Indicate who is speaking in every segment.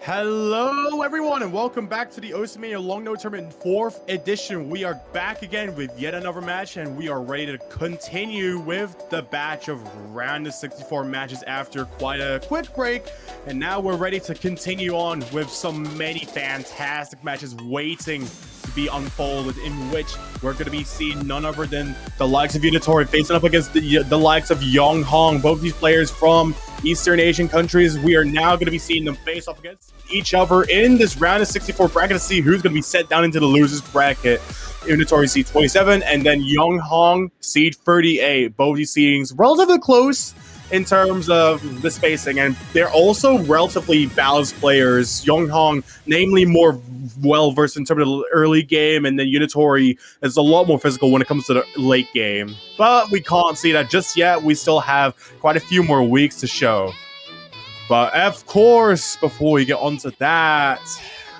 Speaker 1: Hello, everyone, and welcome back to the OMLN4 Tournament 4th edition. We are back again with yet another match, and we are ready to continue with the batch of round of 64 matches after quite a quick break. And now we're ready to continue on with many fantastic matches waiting to be unfolded, in which we're going to be seeing none other than the likes of Unitori facing up against the likes of YeonHong. Both these players from Eastern Asian countries. We are now going to be seeing them face off against each other in this round of 64 bracket to see who's going to be sent down into the losers bracket. Unitori seed 27 and then YeonHong seed 38. Both these seedings relatively close in terms of the spacing, and they're also relatively balanced players. YeonHong, namely, more well-versed in terms of the early game, and then Unitori is a lot more physical when it comes to the late game. But we can't see that just yet. We still have quite a few more weeks to show. But of course, before we get onto that,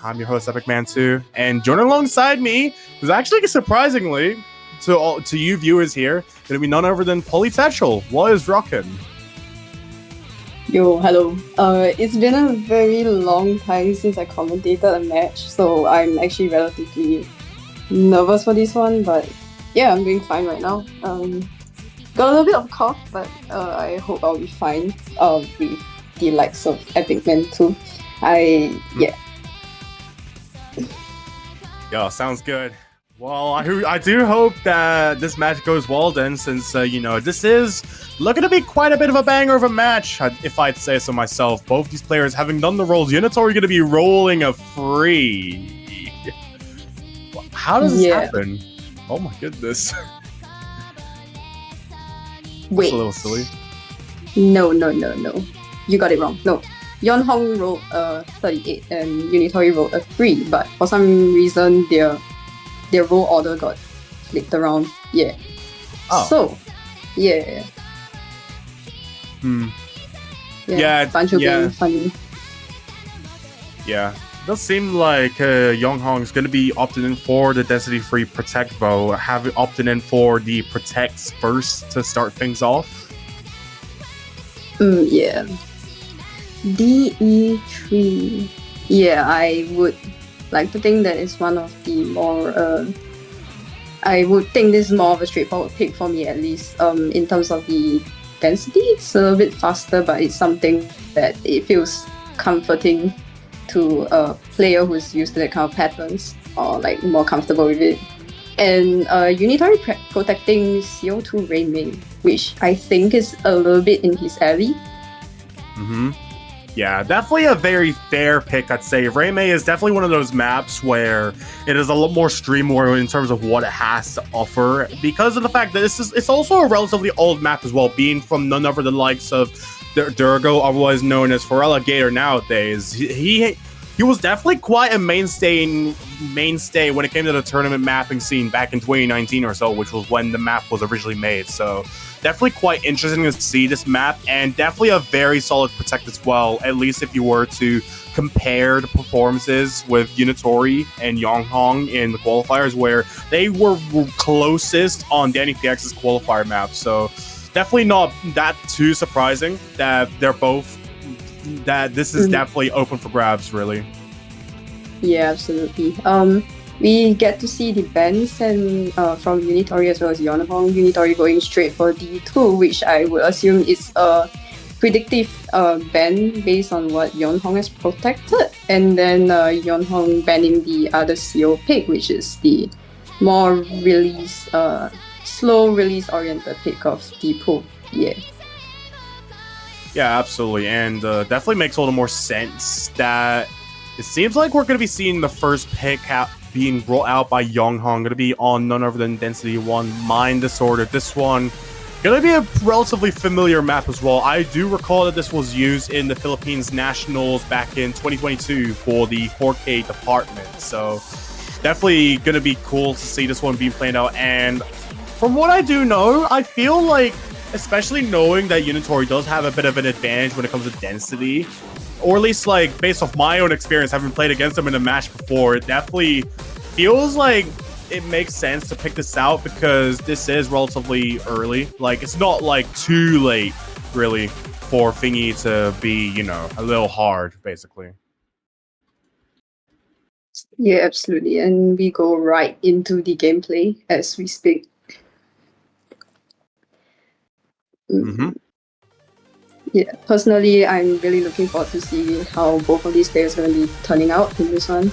Speaker 1: I'm your host, EpicMan2, and joining alongside me is actually, surprisingly, to you viewers here, going to be none other than Polytetral. What is rockin'?
Speaker 2: Yo, hello. It's been a very long time since I commentated a match, so I'm actually relatively nervous for this one, but yeah, I'm doing fine right now. Got a little bit of a cough, but I hope I'll be fine with the likes of EpicMan2.
Speaker 1: Yo, sounds good. Well, I do hope that this match goes well then, since, this is looking to be quite a bit of a banger of a match, if I'd say so myself. Both these players having done the rolls. Unitori going to be rolling a free. How does this happen? Oh my goodness.
Speaker 2: Wait.
Speaker 1: That's a little silly.
Speaker 2: No. You got it wrong. No. YeonHong rolled 38 and Unitori rolled a 3, but for some reason their roll order got flipped around. Yeah.
Speaker 1: Oh.
Speaker 2: So, yeah.
Speaker 1: Yeah.
Speaker 2: Bunch of being funny.
Speaker 1: Yeah. It does seem like YeonHong is going to be opting in for the density-free Protect bow, having opted in for the Protects first to start things off.
Speaker 2: Yeah. DE3. Yeah, I would like to think that it's one of the more I would think this is more of a straightforward pick for me, at least. In terms of the density, it's a little bit faster, but it's something that it feels comforting to a player who's used to that kind of patterns, or like more comfortable with it. And Unitori protecting CO2 Rainmei, which I think is a little bit in his alley.
Speaker 1: Yeah, definitely a very fair pick, I'd say. Rainmei is definitely one of those maps where it is a lot more streamlined in terms of what it has to offer, because of the fact that it's also a relatively old map as well, being from none other than the likes of Durgo, otherwise known as Forelligator nowadays. He was definitely quite a mainstay when it came to the tournament mapping scene back in 2019 or so, which was when the map was originally made. So definitely quite interesting to see this map, and definitely a very solid Protect as well, at least if you were to compare the performances with Unitori and YeonHong in the qualifiers, where they were closest on Danny PX's qualifier map. So definitely not that too surprising that this is definitely open for grabs, really.
Speaker 2: Yeah, absolutely. We get to see the bans and from Unitori as well as YeonHong. Unitori going straight for D2, which I would assume is a predictive ban based on what YeonHong has protected, and then YeonHong banning the other CO pick, which is the more release, slow release oriented pick of D2.
Speaker 1: Yeah, absolutely, and definitely makes a little more sense that it seems like we're going to be seeing the first pick being brought out by YeonHong, going to be on none other than Density 1, Mind Disorder. This one going to be a relatively familiar map as well. I do recall that this was used in the Philippines Nationals back in 2022 for the 4K department, so definitely going to be cool to see this one being played out. And from what I do know, I feel like, especially knowing that Unitori does have a bit of an advantage when it comes to density, or at least like based off my own experience having played against them in a match before, it definitely feels like it makes sense to pick this out, because this is relatively early. Like, it's not like too late really for Thingy to be, a little hard, basically.
Speaker 2: Yeah, absolutely. And we go right into the gameplay as we speak.
Speaker 1: Mm-hmm.
Speaker 2: Yeah, personally, I'm really looking forward to see how both of these players are going to be turning out in this one.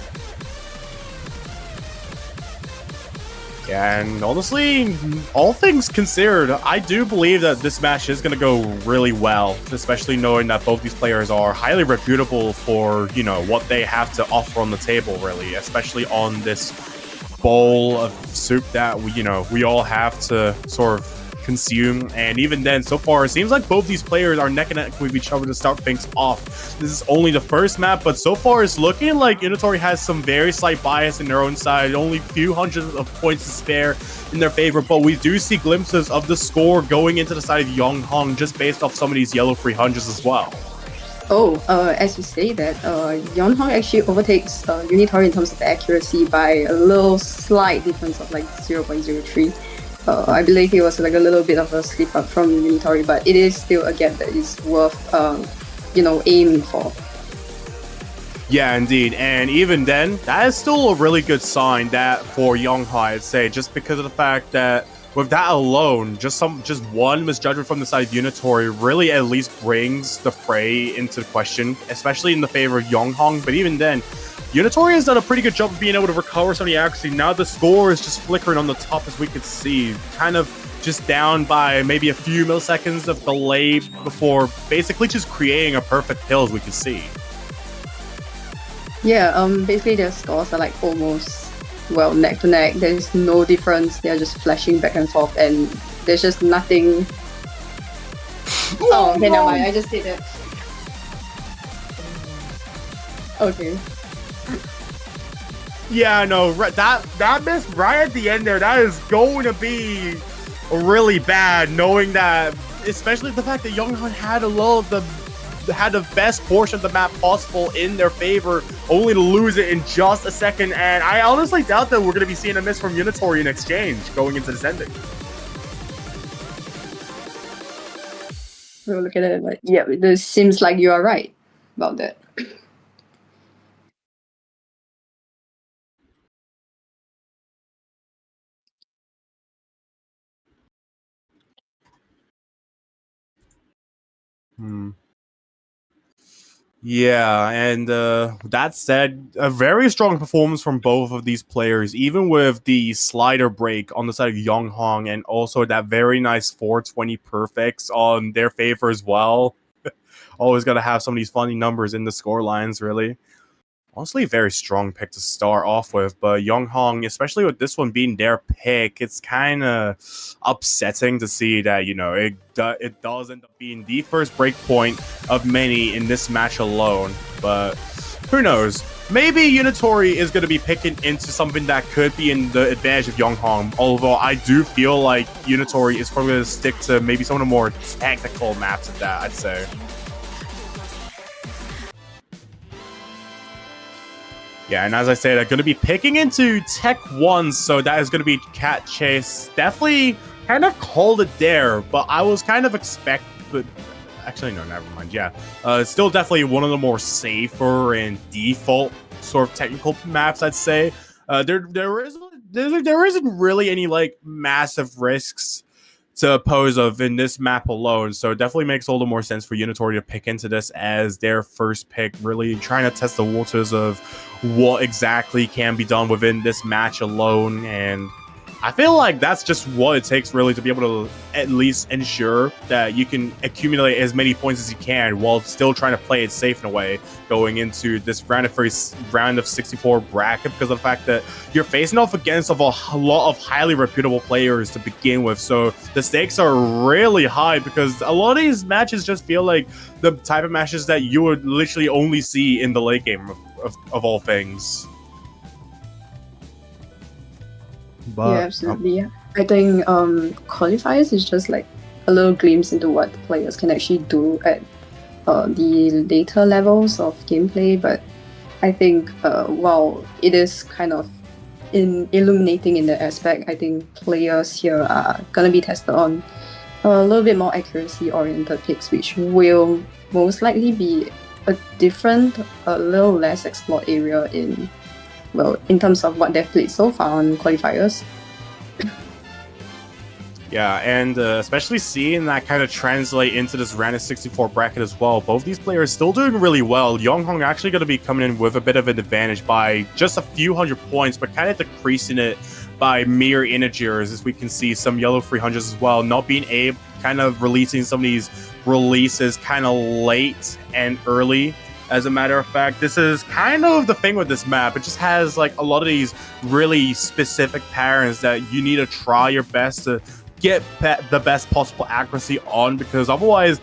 Speaker 1: Yeah, and honestly, all things considered, I do believe that this match is going to go really well, especially knowing that both these players are highly reputable for, you know, what they have to offer on the table, really, especially on this bowl of soup that we all have to sort of consume. And even then, so far, it seems like both these players are neck and neck with each other to start things off. This is only the first map, but so far it's looking like Unitori has some very slight bias in their own side. Only a few hundreds of points to spare in their favor, but we do see glimpses of the score going into the side of YeonHong just based off some of these yellow 300s as well.
Speaker 2: Oh, as you say that, YeonHong actually overtakes Unitori in terms of accuracy by a little slight difference of like 0.03. I believe it was like a little bit of a slip up from Unitori, but it is still a gap that is worth, aiming for.
Speaker 1: Yeah, indeed. And even then, that is still a really good sign that for YeonHong, I'd say, just because of the fact that with that alone, just one misjudgment from the side of Unitori really at least brings the fray into question, especially in the favor of YeonHong. But even then, Unitori has done a pretty good job of being able to recover some of the accuracy. Now the score is just flickering on the top, as we could see, kind of just down by maybe a few milliseconds of delay before basically just creating a perfect kill, as we can see.
Speaker 2: Yeah, basically their scores are like almost, well, neck to neck. There's no difference. They're just flashing back and forth, and there's just nothing. Oh, okay, never mind. I just did that. Okay.
Speaker 1: Yeah, no, that miss right at the end there, that is going to be really bad, knowing that, especially the fact that YeonHong had the best portion of the map possible in their favor, only to lose it in just a second. And I honestly doubt that we're going to be seeing a miss from Unitori in exchange going into this ending.
Speaker 2: We'll look at it like, yeah, this seems like you are right about that.
Speaker 1: Yeah, and that said, a very strong performance from both of these players, even with the slider break on the side of YeonHong and also that very nice 420 perfects on their favor as well. Always got to have some of these funny numbers in the score lines, really. Honestly, a very strong pick to start off with, but YeonHong, especially with this one being their pick, it's kind of upsetting to see that, it does end up being the first break point of many in this match alone. But who knows? Maybe Unitori is going to be picking into something that could be in the advantage of YeonHong, although I do feel like Unitori is probably going to stick to maybe some of the more technical maps at that, I'd say. Yeah, and as I said, I'm going to be picking into Tech 1, so that is going to be Cat Chase. Definitely kind of called it there, but I was kind of but actually, no, never mind. Yeah, still definitely one of the more safer and default sort of technical maps, I'd say. There isn't really any like massive risks to oppose of in this map alone, so it definitely makes a little more sense for Unitori to pick into this as their first pick, really trying to test the waters of what exactly can be done within this match alone. And I feel like that's just what it takes, really, to be able to at least ensure that you can accumulate as many points as you can while still trying to play it safe in a way going into this round of 64 bracket, because of the fact that you're facing off against a lot of highly reputable players to begin with. So the stakes are really high, because a lot of these matches just feel like the type of matches that you would literally only see in the late game of all things.
Speaker 2: But, yeah, absolutely. Yeah. I think qualifiers is just like a little glimpse into what the players can actually do at the later levels of gameplay. But I think while it is kind of illuminating in that aspect, I think players here are going to be tested on a little bit more accuracy-oriented picks, which will most likely be a different, a little less explored area in well, in terms of what they've played so far on qualifiers.
Speaker 1: Yeah, and especially seeing that kind of translate into this round of 64 bracket as well. Both these players still doing really well. YeonHong actually going to be coming in with a bit of an advantage by just a few hundred points, but kind of decreasing it by mere integers, as we can see some yellow 300s as well, not being able, kind of releasing some of these releases kind of late and early. As a matter of fact, this is kind of the thing with this map. It just has like a lot of these really specific patterns that you need to try your best to get the best possible accuracy on, because otherwise,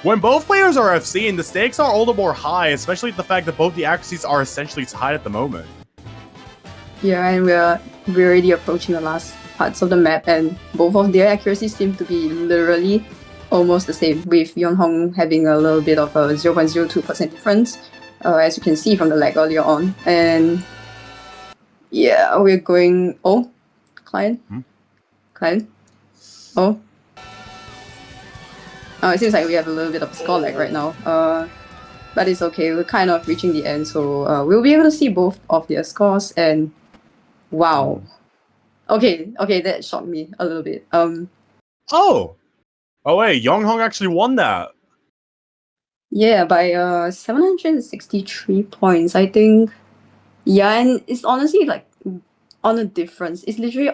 Speaker 1: when both players are FCing, the stakes are all the more high, especially the fact that both the accuracies are essentially tied at the moment.
Speaker 2: Yeah, and we're already approaching the last parts of the map, and both of their accuracies seem to be literally almost the same, with YeonHong having a little bit of a 0.02% difference, as you can see from the lag earlier on. And yeah, we're going... Oh, client? Client? Oh. Oh, it seems like we have a little bit of score lag right now. But it's okay, we're kind of reaching the end, so we'll be able to see both of their scores, and wow. Okay, that shocked me a little bit.
Speaker 1: Oh wait, YeonHong actually won that.
Speaker 2: Yeah, by 763 points, I think. Yeah, and it's honestly like on a difference. It's literally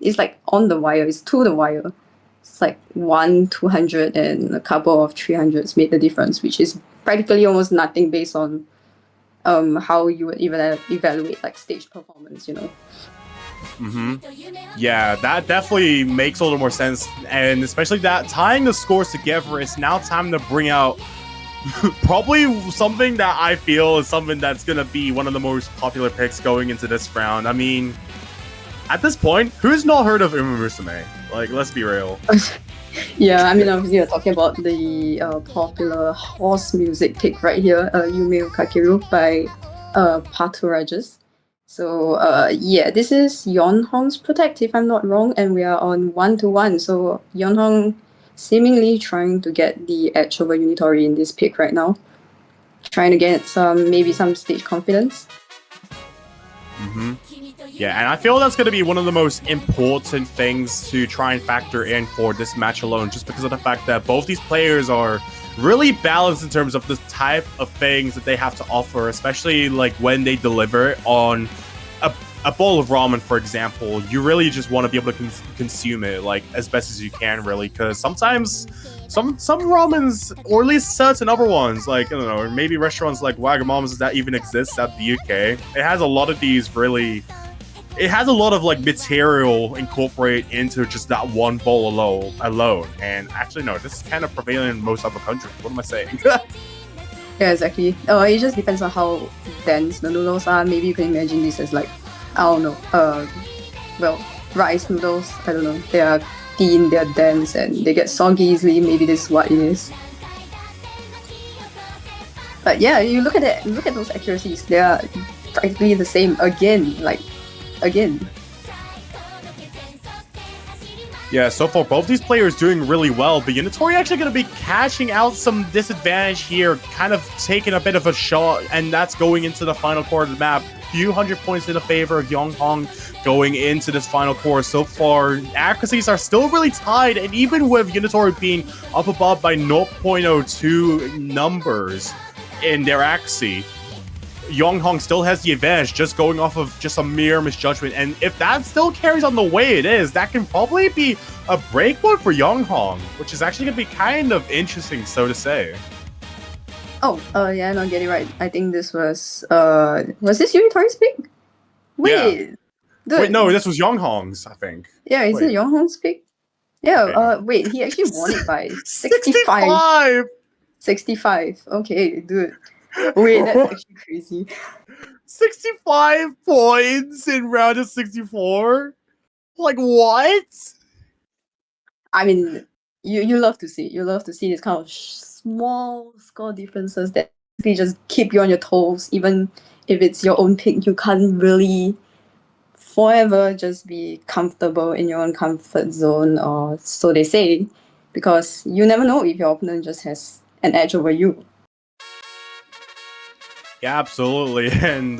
Speaker 2: it's like on the wire. It's to the wire. It's like 200 and a couple of 300s made the difference, which is practically almost nothing based on how you would even evaluate like stage performance, you know.
Speaker 1: Yeah, that definitely makes a little more sense, and especially that tying the scores together, it's now time to bring out probably something that I feel is something that's gonna be one of the most popular picks going into this round. I mean, at this point, who's not heard of Umusume? Like, let's be real.
Speaker 2: Yeah, I mean, obviously, we're talking about the popular horse music pick right here, Yume Kakeru by Paturajas. So, yeah, this is YeonHong's Protect, if I'm not wrong, and we are on 1-1. So, YeonHong seemingly trying to get the edge over Unitori in this pick right now. Trying to get maybe some stage confidence.
Speaker 1: Yeah, and I feel that's going to be one of the most important things to try and factor in for this match alone, just because of the fact that both these players are really balanced in terms of the type of things that they have to offer, especially like when they deliver on a bowl of ramen, for example. You really just want to be able to consume it like as best as you can, really, because sometimes some ramens, or at least certain other ones, like, I don't know, maybe restaurants like Wagamama's that even exists at the UK, it has a lot of these really... It has a lot of like material incorporated into just that one bowl alone. And actually, no, this is kind of prevalent in most other countries. What am I saying?
Speaker 2: Yeah, exactly. It just depends on how dense the noodles are. Maybe you can imagine this as like, I don't know, well, rice noodles. I don't know. They are thin, they are dense, and they get soggy easily. Maybe this is what it is. But yeah, you look at it. Look at those accuracies. They are practically the same again.
Speaker 1: Yeah, so far both these players doing really well, but Unitori actually going to be cashing out some disadvantage here, kind of taking a bit of a shot, and that's going into the final core of the map. Few hundred points in the favor of YeonHong going into this final core. So far, accuracies are still really tied, and even with Unitori being up above by 0.02 numbers in their accuracy, YeonHong still has the advantage, just going off of just a mere misjudgment. And if that still carries on the way it is, that can probably be a breakpoint for YeonHong, which is actually going to be kind of interesting, so to say.
Speaker 2: Yeah, no, get it right. I think this was this Unitori's pick? Wait.
Speaker 1: Yeah. Wait, no, this was YeonHong's, I think.
Speaker 2: Yeah, is it YeonHong's pick? Yeah,
Speaker 1: okay.
Speaker 2: Wait, he actually won it by 65. 65. Okay, dude. Wait, that's actually crazy.
Speaker 1: 65 points in round of 64? Like, what?
Speaker 2: I mean, you love to see it. You love to see this kind of small score differences that they just keep you on your toes. Even if it's your own pick, you can't really forever just be comfortable in your own comfort zone, or so they say, because you never know if your opponent just has an edge over you.
Speaker 1: Yeah, absolutely. And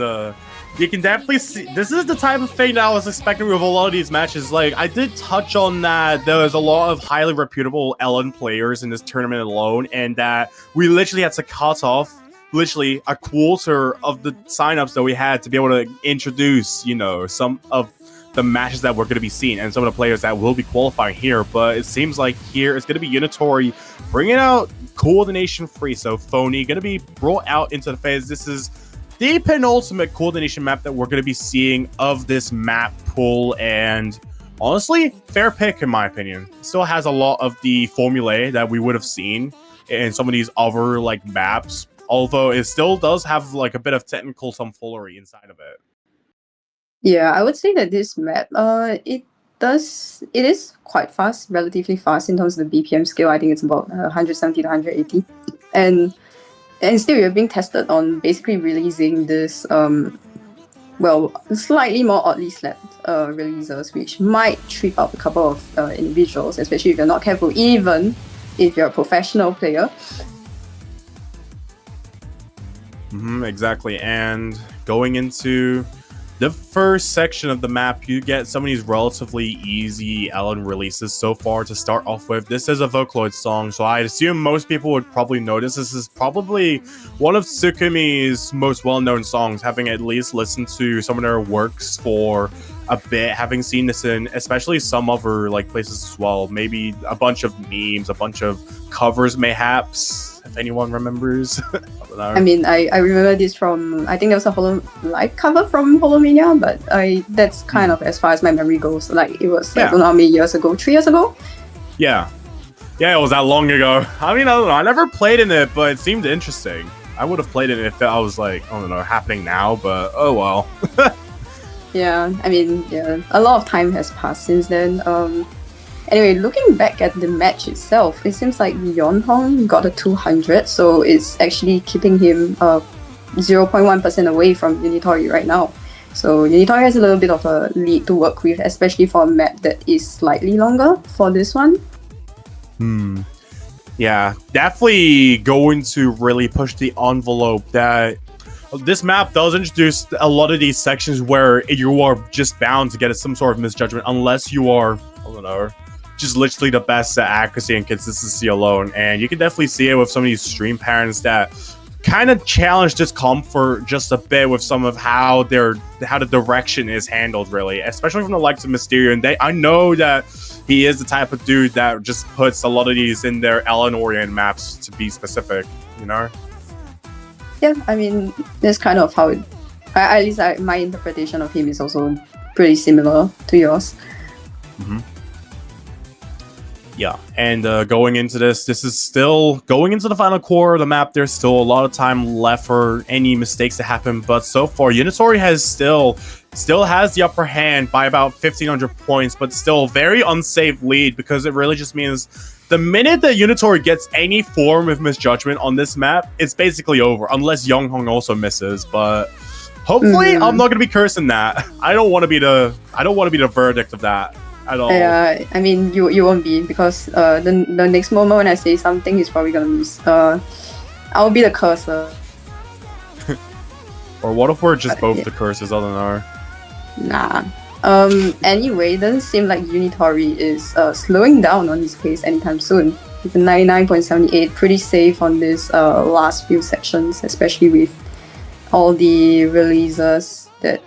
Speaker 1: You can definitely see this is the type of thing that I was expecting with a lot of these matches. Like, I did touch on that there was a lot of highly reputable LN players in this tournament alone, and that we literally had to cut off literally a quarter of the signups that we had to be able to introduce, you know, some of the matches that we're going to be seeing and some of the players that will be qualifying here. But it seems like here it's going to be Unitori bringing out coordination free. So Phony going to be brought out into the phase. This is the penultimate coordination map that we're going to be seeing of this map pool, and honestly, fair pick in my opinion. Still has a lot of the formulae that we would have seen in some of these other like maps, although it still does have like a bit of technical tomfoolery inside of it.
Speaker 2: Yeah, I would say that this map, it is quite fast, relatively fast in terms of the BPM scale. I think it's about 170 to 180, and still you're being tested on basically releasing this well, slightly more oddly slapped releases, which might trip up a couple of individuals, especially if you're not careful, even if you're a professional player.
Speaker 1: Exactly. And going into the first section of the map, you get some of these relatively easy LN releases so far to start off with. This is a Vocaloid song, so I assume most people would probably notice this is probably one of Tsukumi's most well-known songs, having at least listened to some of their works for a bit, having seen this in especially some other like places as well. Maybe a bunch of memes, a bunch of covers mayhaps, if anyone remembers.
Speaker 2: I mean, I remember this from, I think there was a Hollow live cover from Holomania, but that's kind of as far as my memory goes. Like, it was, I don't know how many years ago, 3 years ago?
Speaker 1: Yeah, it was that long ago. I mean, I don't know, I never played in it, but it seemed interesting. I would have played it if I was like, I don't know, happening now, but oh well.
Speaker 2: Yeah, I mean, yeah, a lot of time has passed since then. Anyway, looking back at the match itself, it seems like YeonHong got a 200, so it's actually keeping him 0.1% away from Unitori right now. So Unitori has a little bit of a lead to work with, especially for a map that is slightly longer for this one.
Speaker 1: Yeah, definitely going to really push the envelope. That this map does introduce a lot of these sections where you are just bound to get some sort of misjudgment unless you are, I don't know, just literally the best at accuracy and consistency alone. And you can definitely see it with some of these stream patterns that kind of challenge this comfort just a bit with some of how the direction is handled, really, especially from the likes of Mysterio. And I know that he is the type of dude that just puts a lot of these in their LN-oriented maps, to be specific, you know?
Speaker 2: Yeah, I mean, that's kind of how at least my interpretation of him is also pretty similar to yours.
Speaker 1: Yeah, and going into this is still going into the final core of the map. There's still a lot of time left for any mistakes to happen, but so far Unitori has still has the upper hand by about 1,500 points, but still very unsafe lead, because it really just means the minute that Unitori gets any form of misjudgment on this map, it's basically over, unless YeonHong also misses. But hopefully, I'm not gonna be cursing that. I don't want to be the verdict of that at all.
Speaker 2: Yeah, I mean, you won't be, because the next moment when I say something, he's probably gonna lose. I'll be the cursor.
Speaker 1: Or what if we're just both the curses? I don't know.
Speaker 2: Nah. Anyway, it doesn't seem like Unitori is slowing down on his pace anytime soon. With a 99.78, pretty safe on this last few sections, especially with all the releases that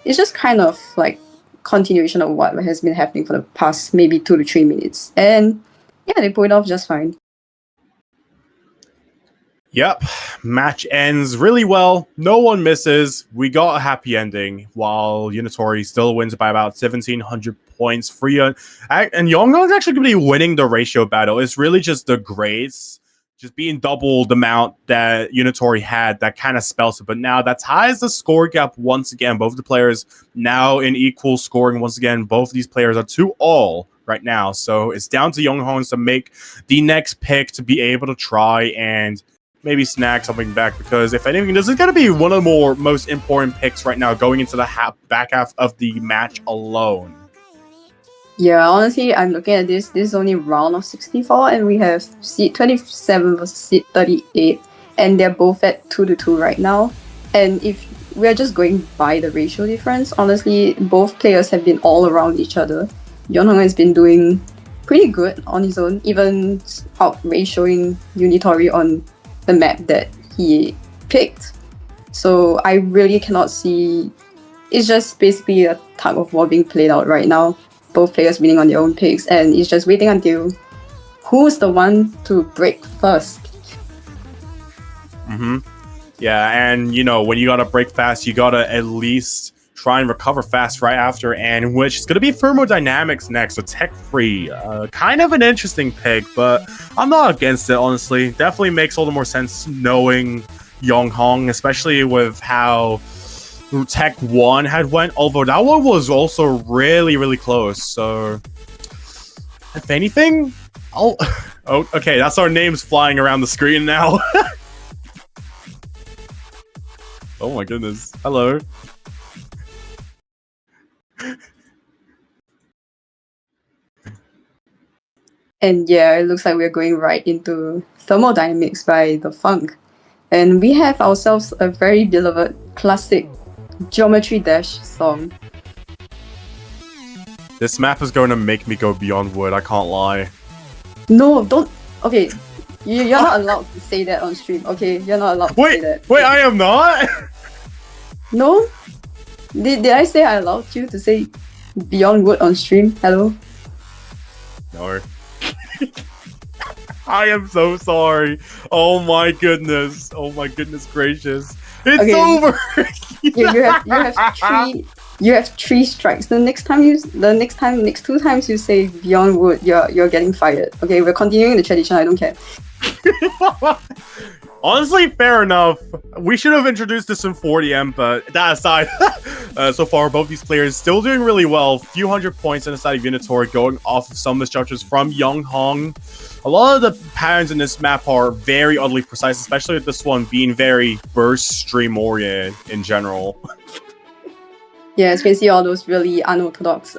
Speaker 2: it's just kind of like continuation of what has been happening for the past maybe 2 to 3 minutes. And yeah, they pull it off just fine.
Speaker 1: Yep, match ends really well. No one misses. We got a happy ending, while Unitori still wins by about 1,700 points. And YeonHong is actually going to be winning the ratio battle. It's really just the grades just being double the amount that Unitori had that kind of spells it. But now that ties the score gap once again. Both the players now in equal scoring once again. Both of these players are 2-all right now. So it's down to YeonHong to make the next pick to be able to try and maybe snag something back, because if anything, this is going to be one of the most important picks right now going into the back half of the match alone.
Speaker 2: Yeah, honestly, I'm looking at this. This is only round of 64, and we have seed 27 versus seed 38, and they're both at 2-2 right now. And if we're just going by the ratio difference, honestly, both players have been all around each other. YeonHong has been doing pretty good on his own, even out ratioing Unitori on the map that he picked. So I really cannot see. It's just basically a tug of war being played out right now. Both players winning on their own picks, and it's just waiting until who's the one to break first.
Speaker 1: Yeah, and you know, when you gotta break fast, you gotta at least try and recover fast right after, and which is gonna be thermodynamics next, so tech free. Kind of an interesting pick, but I'm not against it, honestly. Definitely makes all the more sense knowing YeonHong, especially with how Tech 1 had went, although that one was also really, really close. So, if anything, I'll... Oh, okay, that's our names flying around the screen now. Oh my goodness. Hello.
Speaker 2: And yeah, it looks like we're going right into thermodynamics by the Funk. And we have ourselves a very beloved classic Geometry Dash song.
Speaker 1: This map is going to make me go beyond wood, I can't lie.
Speaker 2: No, don't. Okay, you're not allowed to say that on stream. Okay, you're not allowed to say that.
Speaker 1: Wait, I am not?
Speaker 2: No? Did I say I allowed you to say Beyond Wood on stream? Hello?
Speaker 1: No. I am so sorry. Oh my goodness. Oh my goodness gracious. It's
Speaker 2: Okay.
Speaker 1: over.
Speaker 2: You have three strikes. The next two times you say Beyond Wood, you're getting fired. Okay, we're continuing the tradition. I don't care.
Speaker 1: Honestly, fair enough. We should have introduced this in 40M, but that aside, so far both these players still doing really well. Few hundred points on the side of Unitori, going off of some misjudgments from YeonHong. A lot of the patterns in this map are very oddly precise, especially with this one being very burst stream oriented in general.
Speaker 2: Yeah, as you can see, all those really unorthodox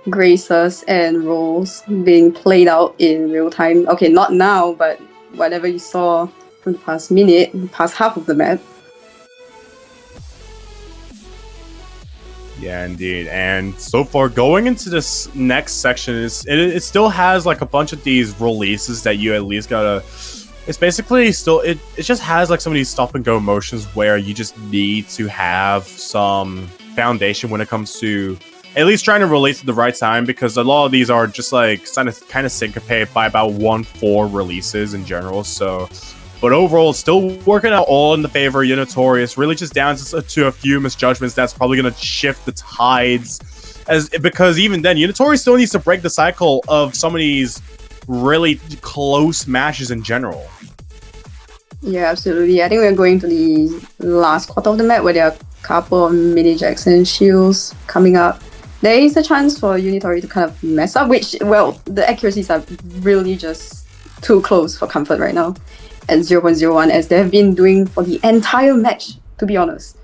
Speaker 2: graces and roles being played out in real time. Okay, not now, but whatever you saw from the past minute, past half of the map.
Speaker 1: Yeah, indeed. And so far, going into this next section, it still has like a bunch of these releases that you at least gotta... It's basically still... It just has like some of these stop and go motions where you just need to have some foundation when it comes to at least trying to release at the right time, because a lot of these are just like kind of syncopated by about 1-4 releases in general. So... But overall, it's still working out all in the favor of Unitori. It's really just down to a few misjudgments that's probably going to shift the tides. Because even then, Unitori still needs to break the cycle of some of these really close matches in general.
Speaker 2: Yeah, absolutely. I think we're going to the last quarter of the map where there are a couple of mini jacks and shields coming up. There is a chance for Unitori to kind of mess up, which, well, the accuracies are really just too close for comfort right now. At 0.01, as they have been doing for the entire match, to be honest.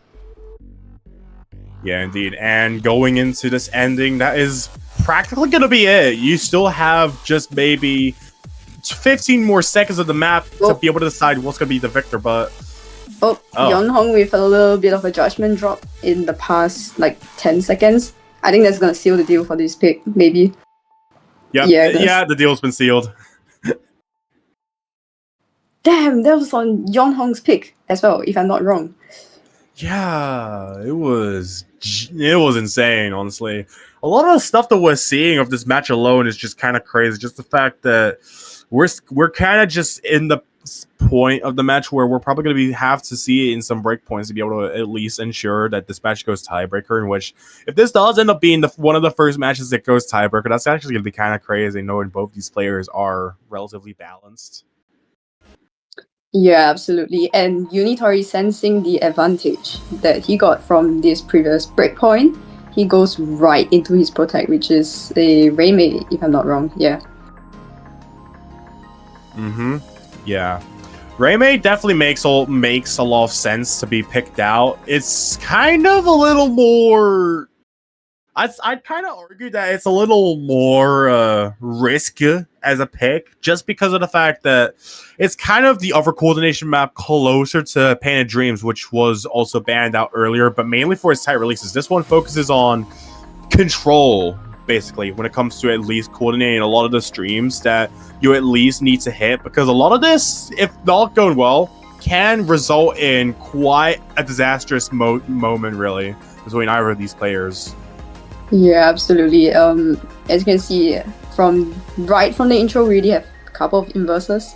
Speaker 1: Yeah, indeed. And going into this ending, that is practically going to be it. You still have just maybe 15 more seconds of the map to be able to decide what's going to be the victor, but...
Speaker 2: YeonHong with a little bit of a judgment drop in the past, like, 10 seconds. I think that's going to seal the deal for this pick, maybe.
Speaker 1: Yep. Yeah, the deal's been sealed.
Speaker 2: Damn, that was on YeonHong's pick as well, if I'm not wrong.
Speaker 1: Yeah, it was insane, honestly. A lot of the stuff that we're seeing of this match alone is just kind of crazy. Just the fact that we're kind of just in the point of the match where we're probably going to have to see it in some breakpoints to be able to at least ensure that this match goes tiebreaker, in which if this does end up being one of the first matches that goes tiebreaker, that's actually going to be kind of crazy knowing both these players are relatively balanced.
Speaker 2: Yeah, absolutely. And Unitori, sensing the advantage that he got from this previous breakpoint, he goes right into his protect, which is a Raymay, if I'm not wrong. Yeah.
Speaker 1: Yeah. Raymay definitely makes a lot of sense to be picked out. It's kind of a little more I'd kind of argue that it's a little more risky as a pick, just because of the fact that it's kind of the other coordination map closer to Painted Dreams, which was also banned out earlier, but mainly for its tight releases. This one focuses on control, basically, when it comes to at least coordinating a lot of the streams that you at least need to hit, because a lot of this, if not going well, can result in quite a disastrous moment, really, between either of these players.
Speaker 2: Yeah, absolutely. As you can see right from the intro, we already have a couple of inverses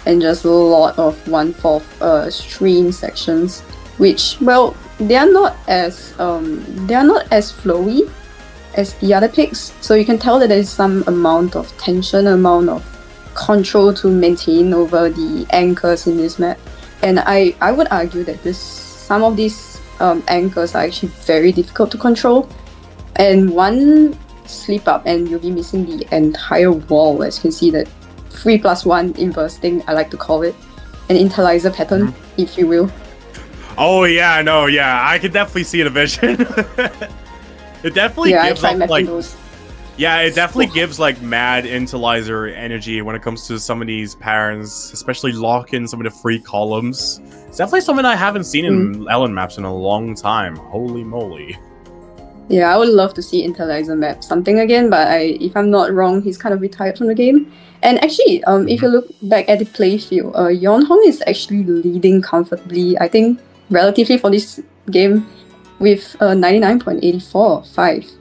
Speaker 2: and just a lot of 1/4 stream sections, which, well, they are not as flowy as the other picks. So you can tell that there is some amount of tension, amount of control to maintain over the anchors in this map. And I would argue that some of these anchors are actually very difficult to control. And one slip up and you'll be missing the entire wall. As you can see, that 3+1 inverse thing, I like to call it, an interlizer pattern, if you will.
Speaker 1: Oh yeah, no, yeah, I can definitely see the vision. It definitely gives up like those. Yeah, it definitely gives like mad interlizer energy when it comes to some of these patterns, especially locking some of the free columns. It's definitely something I haven't seen in Ellen maps in a long time. Holy moly.
Speaker 2: Yeah, I would love to see Interlizer map something again, but if I'm not wrong, he's kind of retired from the game. And actually, if you look back at the playfield, YeonHong is actually leading comfortably, I think, relatively for this game, with 99.84.5.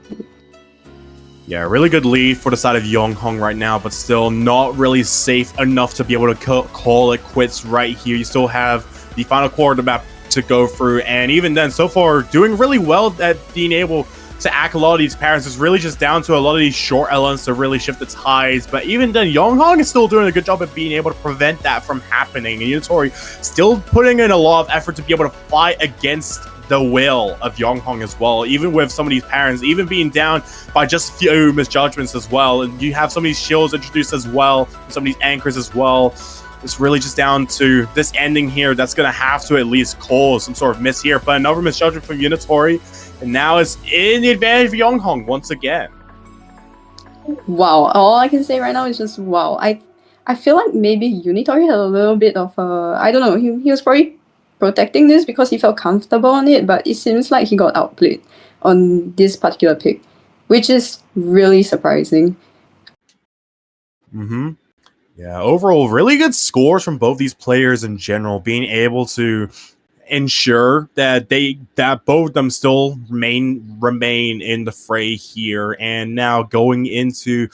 Speaker 1: Yeah, really good lead for the side of YeonHong right now, but still not really safe enough to be able to call it quits right here. You still have the final quarter of the map to go through, and even then, so far, doing really well at being able to act a lot of these patterns. Is really just down to a lot of these short elements to really shift the tides. But even then, YeonHong is still doing a good job at being able to prevent that from happening. And Unitori still putting in a lot of effort to be able to fight against the will of YeonHong as well, even with some of these patterns, even being down by just a few misjudgments as well. And you have some of these shields introduced as well, some of these anchors as well. It's really just down to this ending here that's going to have to at least cause some sort of miss here. But another misjudgment from Unitori, and now it's in the advantage of YeonHong once again.
Speaker 2: Wow, all I can say right now is just wow. I feel like maybe Unitori had a little bit of I don't know, he was probably protecting this because he felt comfortable on it, but it seems like he got outplayed on this particular pick, which is really surprising.
Speaker 1: Yeah, overall, really good scores from both these players in general, being able to ensure that both of them still remain in the fray here. And now going into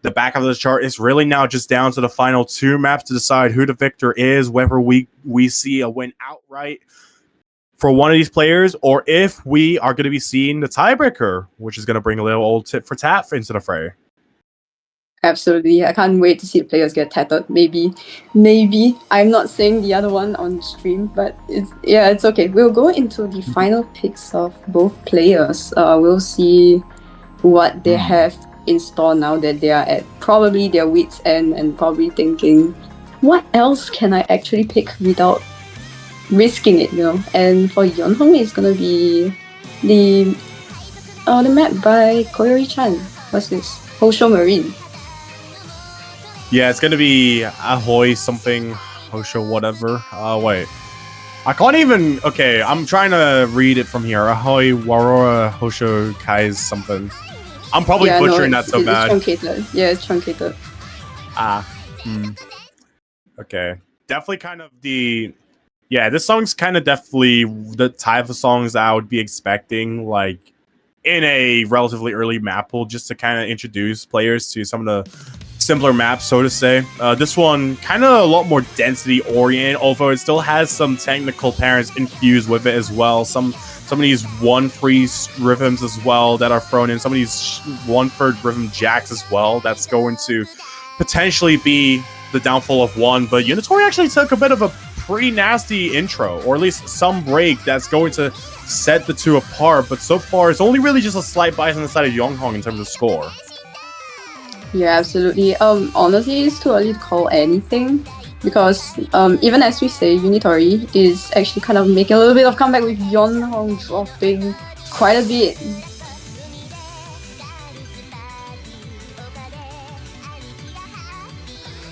Speaker 1: the back of the chart, it's really now just down to the final two maps to decide who the victor is, whether we see a win outright for one of these players, or if we are going to be seeing the tiebreaker, which is going to bring a little old tit for tat into the fray.
Speaker 2: Absolutely. I can't wait to see the players get tattered. Maybe. I'm not saying the other one on stream, but it's okay. We'll go into the final picks of both players. We'll see what they have in store now that they are at probably their wits' end and probably thinking, what else can I actually pick without risking it, you know? And for YeonHong, it's gonna be the map by Koyori-chan. What's this? Hosho Marine.
Speaker 1: Yeah, it's gonna be Ahoy something, Hosho whatever. Wait. I can't even... Okay, I'm trying to read it from here. Ahoy Warora Hosho Kai's something. I'm probably butchering that so bad.
Speaker 2: It's truncated. Yeah, it's truncated.
Speaker 1: Okay. Definitely kind of the... Yeah, this song's kind of definitely the type of songs I would be expecting, like, in a relatively early map pool, just to kind of introduce players to some of the simpler maps, so to say. This one kind of a lot more density oriented, although it still has some technical patterns infused with it as well. Some of these 1-3 rhythms as well that are thrown in. Some of these 1/3 rhythm jacks as well. That's going to potentially be the downfall of one. But Unitori actually took a bit of a pretty nasty intro, or at least some break that's going to set the two apart. But so far, it's only really just a slight bias on the side of YeonHong in terms of score.
Speaker 2: Yeah, absolutely. Honestly, it's too early to call anything because even as we say, Unitori is actually kind of making a little bit of comeback with YeonHong dropping quite a bit.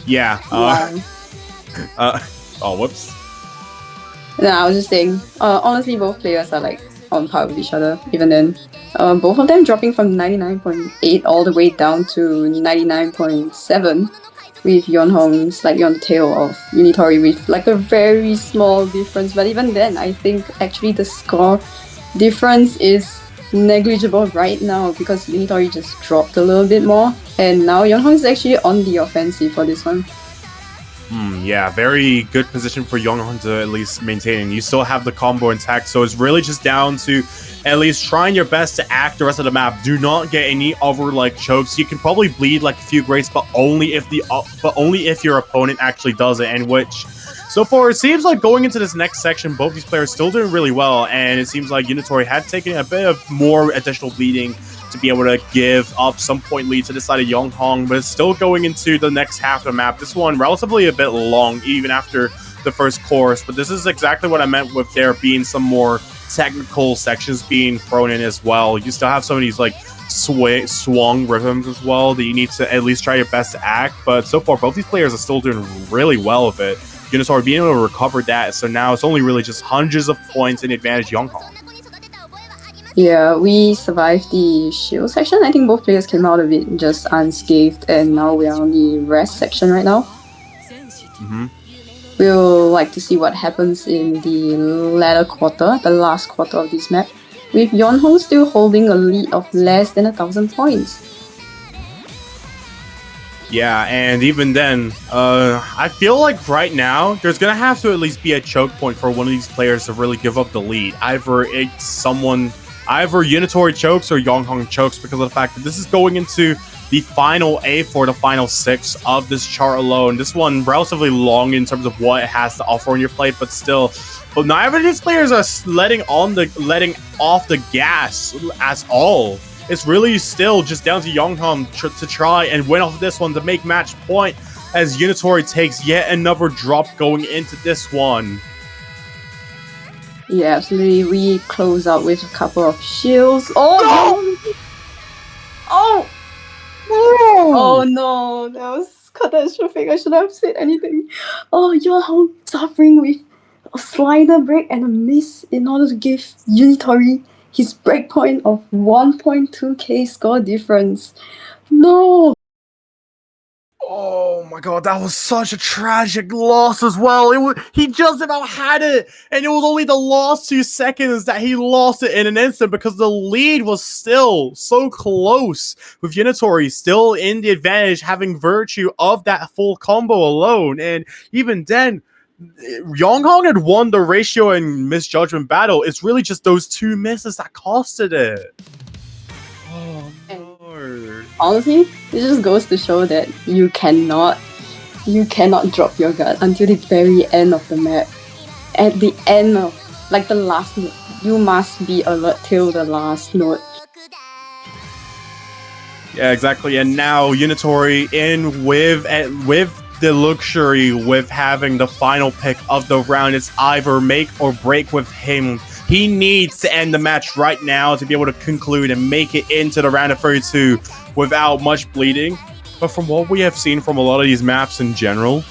Speaker 1: Yeah.
Speaker 2: Wow.
Speaker 1: Oh, whoops.
Speaker 2: No, I was just saying, honestly, both players are like on par with each other. Even then, both of them dropping from 99.8 all the way down to 99.7, with YeonHong slightly on the tail of Unitori with like a very small difference. But even then, I think actually the score difference is negligible right now because Unitori just dropped a little bit more, and now YeonHong is actually on the offensive for this one.
Speaker 1: Yeah, very good position for YeonHong to at least maintain. You still have the combo intact, so it's really just down to at least trying your best to act the rest of the map. Do not get any other like chokes. You can probably bleed like a few grates, but only if your opponent actually does it. And which, so far, it seems like going into this next section, both these players still doing really well, and it seems like Unitori had taken a bit of more additional bleeding to be able to give up some point lead to the side of YeonHong, but it's still going into the next half of the map. This one relatively a bit long, even after the first course, but this is exactly what I meant with there being some more technical sections being thrown in as well. You still have some of these like swung rhythms as well that you need to at least try your best to act, but so far both these players are still doing really well with it. Unitori being able to recover that, so now it's only really just hundreds of points in advantage YeonHong.
Speaker 2: Yeah, we survived the shield section. I think both players came out of it just unscathed, and now we are on the rest section right now. We'll like to see what happens in the latter quarter, the last quarter of this map, with YeonHong still holding a lead of less than 1,000 points.
Speaker 1: Yeah, and even then, I feel like right now, there's going to have to at least be a choke point for one of these players to really give up the lead. Either Unitori chokes or YeonHong chokes, because of the fact that this is going into the final A for the final 6 of this chart alone. This one relatively long in terms of what it has to offer on your plate, but still, but neither of these players are letting off the gas at all. It's really still just down to YeonHong to try and win off this one to make match point, as Unitori takes yet another drop going into this one.
Speaker 2: Yeah, absolutely. We close out with a couple of shields. Oh no! Oh! Oh no, that was catastrophic. I shouldn't have said anything. Oh, YeonHong suffering with a slider break and a miss in order to give Unitori his breakpoint of 1.2k score difference. No!
Speaker 1: Oh my god, that was such a tragic loss as well. He just about had it, and it was only the last 2 seconds that he lost it in an instant because the lead was still so close, with Unitori still in the advantage, having virtue of that full combo alone. And even then, YeonHong had won the ratio and misjudgment battle. It's really just those 2 misses that costed it. Oh no.
Speaker 2: Honestly, it just goes to show that you cannot drop your guard until the very end of the map. At the end of like the last note, you must be alert till the last note.
Speaker 1: Yeah, exactly. And now Unitori in with the luxury with having the final pick of the round. It's either make or break with him. He needs to end the match right now to be able to conclude and make it into the round of 32 without much bleeding. But from what we have seen from a lot of these maps in general,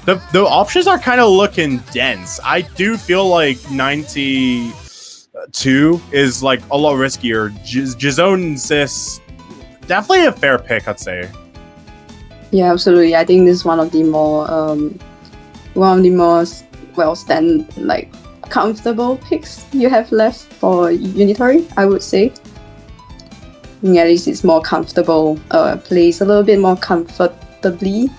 Speaker 1: the options are kind of looking dense. I do feel like 92 is like a lot riskier. Jizone Sis, definitely a fair pick, I'd say.
Speaker 2: Yeah, absolutely. I think this is one of the most comfortable picks you have left for Unitori, I would say. At least it's more comfortable, plays a little bit more comfortably.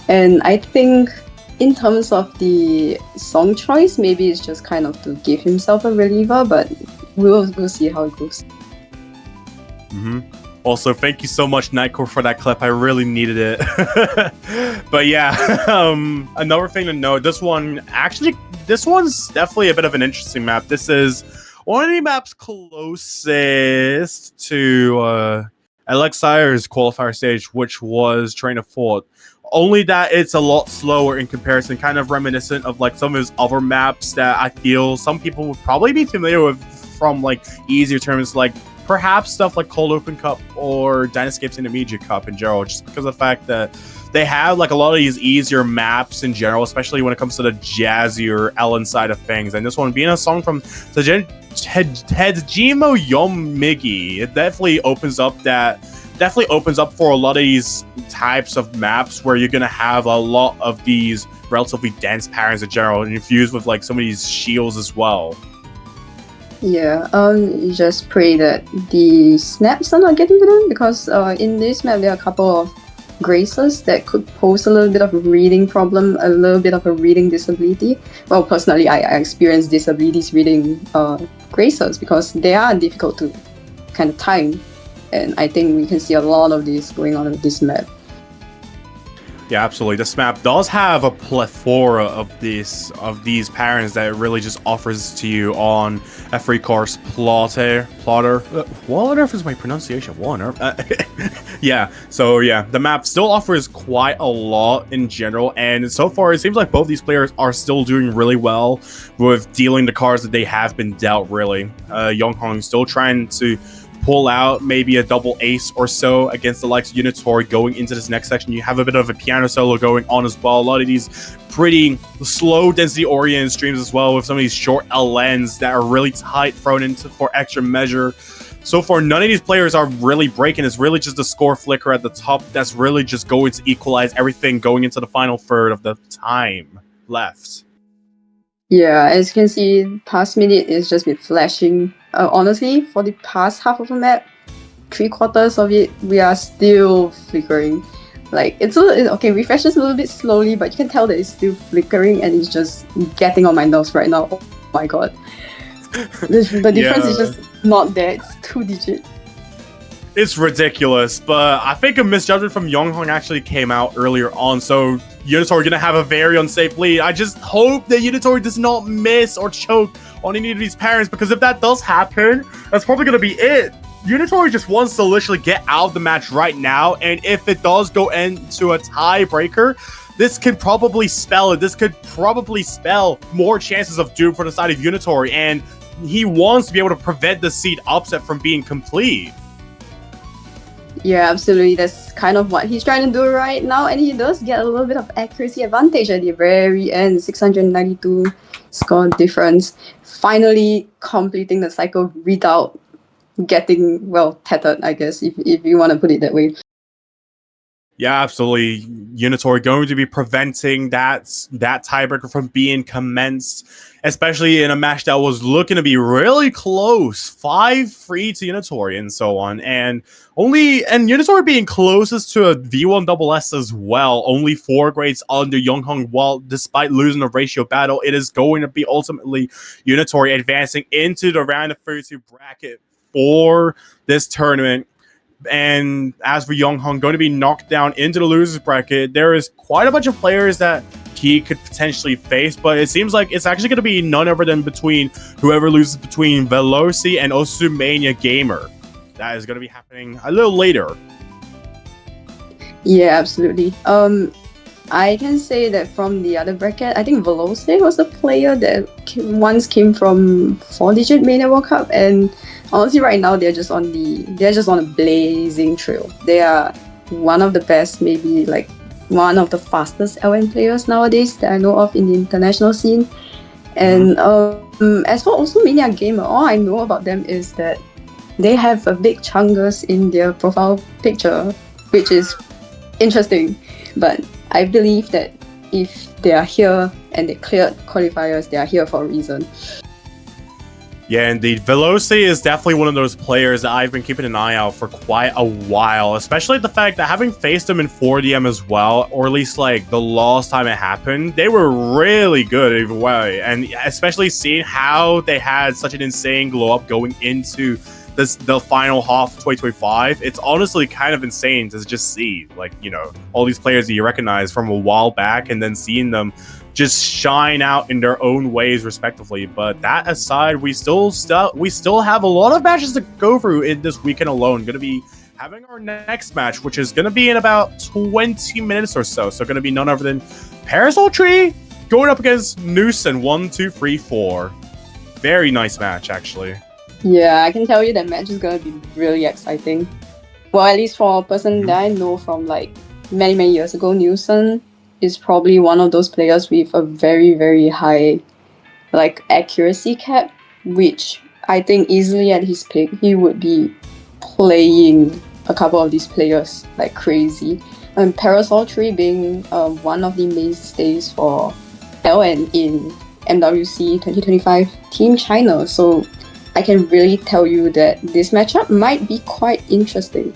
Speaker 2: And I think in terms of the song choice, maybe it's just kind of to give himself a reliever, but we'll see how it goes.
Speaker 1: Also, thank you so much, Nightcore, for that clip. I really needed it. But yeah, another thing to note, this one's definitely a bit of an interesting map. This is one of the maps closest to Alexire's qualifier stage, which was Train of Thought. Only that it's a lot slower in comparison, kind of reminiscent of like some of his other maps that I feel some people would probably be familiar with from like easier terms, like perhaps stuff like Cold Open Cup or Dynascape's Intermediate Cup in general, just because of the fact that they have like a lot of these easier maps in general, especially when it comes to the jazzier Ellen side of things. And this one being a song from Tejimo Yomigi, it definitely opens up for a lot of these types of maps where you're gonna have a lot of these relatively dense patterns in general, and infused with like some of these shields as well.
Speaker 2: Yeah, you just pray that the snaps are not getting to them, because in this map there are a couple of graces that could pose a little bit of a reading problem, a little bit of a reading disability. Well, personally, I experience disabilities reading graces because they are difficult to kind of time, and I think we can see a lot of this going on in this map.
Speaker 1: Yeah, absolutely. This map does have a plethora of these patterns that it really just offers to you on a free course plotter. What on earth is my pronunciation? What on earth? Yeah. So yeah, the map still offers quite a lot in general, and so far it seems like both these players are still doing really well with dealing the cards that they have been dealt. Really, YeonHong still trying to pull out maybe a double ace or so against the likes of Unitori going into this next section. You have a bit of a piano solo going on as well. A lot of these pretty slow density oriented streams as well, with some of these short LNs that are really tight thrown into for extra measure. So far, none of these players are really breaking. It's really just a score flicker at the top that's really just going to equalize everything going into the final third of the time left.
Speaker 2: Yeah, as you can see, past minute is just been flashing. Honestly, for the past half of the map, 3/4 of it, we are still flickering. Like, it's okay, refreshes a little bit slowly, but you can tell that it's still flickering, and it's just getting on my nerves right now. Oh my god. The difference is just not there. It's 2-digit.
Speaker 1: It's ridiculous, but I think a misjudgment from YeonHong actually came out earlier on, so Unitori gonna have a very unsafe lead. I just hope that Unitori does not miss or choke on any of these parents, because if that does happen, that's probably gonna be it. Unitori just wants to literally get out of the match right now, and if it does go into a tiebreaker, this could probably spell it. This could probably spell more chances of doom for the side of Unitori, and he wants to be able to prevent the seed upset from being complete.
Speaker 2: Yeah, absolutely. That's kind of what he's trying to do right now, and he does get a little bit of accuracy advantage at the very end. 692 score difference. Finally completing the cycle without getting, well, tattered, I guess, if you want to put it that way.
Speaker 1: Yeah, absolutely. Unitori going to be preventing that tiebreaker from being commenced, especially in a match that was looking to be really close, 5-3 to Unitori and so on, and Unitori being closest to a V1SS as well, only 4 grades under YeonHong. While despite losing the ratio battle, it is going to be ultimately Unitori advancing into the round of 32 bracket for this tournament. And as for YeonHong, going to be knocked down into the losers bracket, there is quite a bunch of players that he could potentially face, but it seems like it's actually going to be none other than between whoever loses between Veloci and Osumania Gamer. That is going to be happening a little later.
Speaker 2: Yeah, absolutely. I can say that from the other bracket, I think Veloci was a player that once came from 4-digit Mania World Cup, and honestly, right now they're just on a blazing trail. They are one of the best, maybe like one of the fastest LN players nowadays that I know of in the international scene. And as for also Mania Gamer, all I know about them is that they have a big Chungus in their profile picture, which is interesting. But I believe that if they are here and they cleared qualifiers, they are here for a reason.
Speaker 1: Yeah, indeed. Veloci is definitely one of those players that I've been keeping an eye out for quite a while, especially the fact that having faced them in 4DM as well, or at least like the last time it happened, they were really good either way. And especially seeing how they had such an insane glow up going into the final half of 2025, it's honestly kind of insane to just see, like, you know, all these players that you recognize from a while back and then seeing them just shine out in their own ways respectively. But that aside, we still have a lot of matches to go through in this weekend alone. Going to be having our next match, which is going to be in about 20 minutes or so. So going to be none other than Parasol Tree going up against Noose and 1-2-3-4. Very nice match, actually.
Speaker 2: Yeah, I can tell you that match is gonna be really exciting. Well, at least for a person that I know from like many years ago, Nielsen is probably one of those players with a very high like accuracy cap, which I think easily at his peak he would be playing a couple of these players like crazy. And Parasol Tree being one of the mainstays for LN in MWC 2025 Team China. So I can really tell you that this matchup might be quite interesting.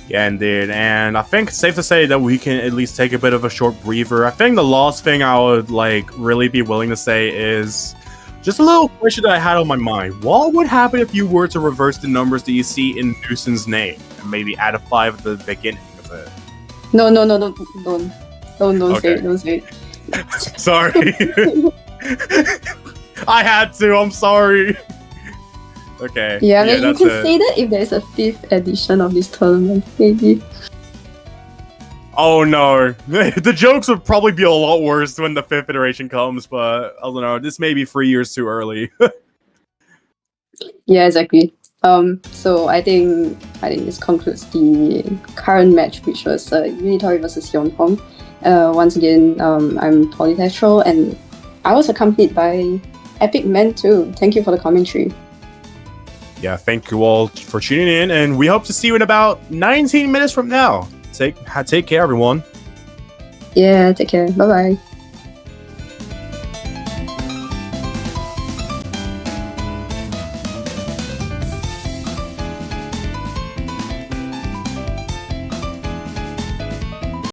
Speaker 1: Yeah, indeed. And I think it's safe to say that we can at least take a bit of a short breather. I think the last thing I would like really be willing to say is just a little question that I had on my mind. What would happen if you were to reverse the numbers that you see in Newson's name and maybe add a 5 at the beginning of it?
Speaker 2: No, don't say
Speaker 1: Okay.
Speaker 2: it, don't say it.
Speaker 1: Sorry. I had to, I'm sorry. Okay.
Speaker 2: Yeah, I mean, you
Speaker 1: that's
Speaker 2: can
Speaker 1: it.
Speaker 2: say that if there's a 5th edition of this tournament, maybe.
Speaker 1: Oh no, the jokes would probably be a lot worse when the 5th iteration comes, but I don't know, this may be 3 years too early.
Speaker 2: Yeah, exactly. So I think this concludes the current match, which was Unitori versus YeonHong. Once again, I'm Polytetral, and I was accompanied by Epic Man too. Thank you for the commentary.
Speaker 1: Yeah, thank you all for tuning in, and we hope to see you in about 19 minutes from now. Take care, everyone.
Speaker 2: Yeah, take care. Bye bye.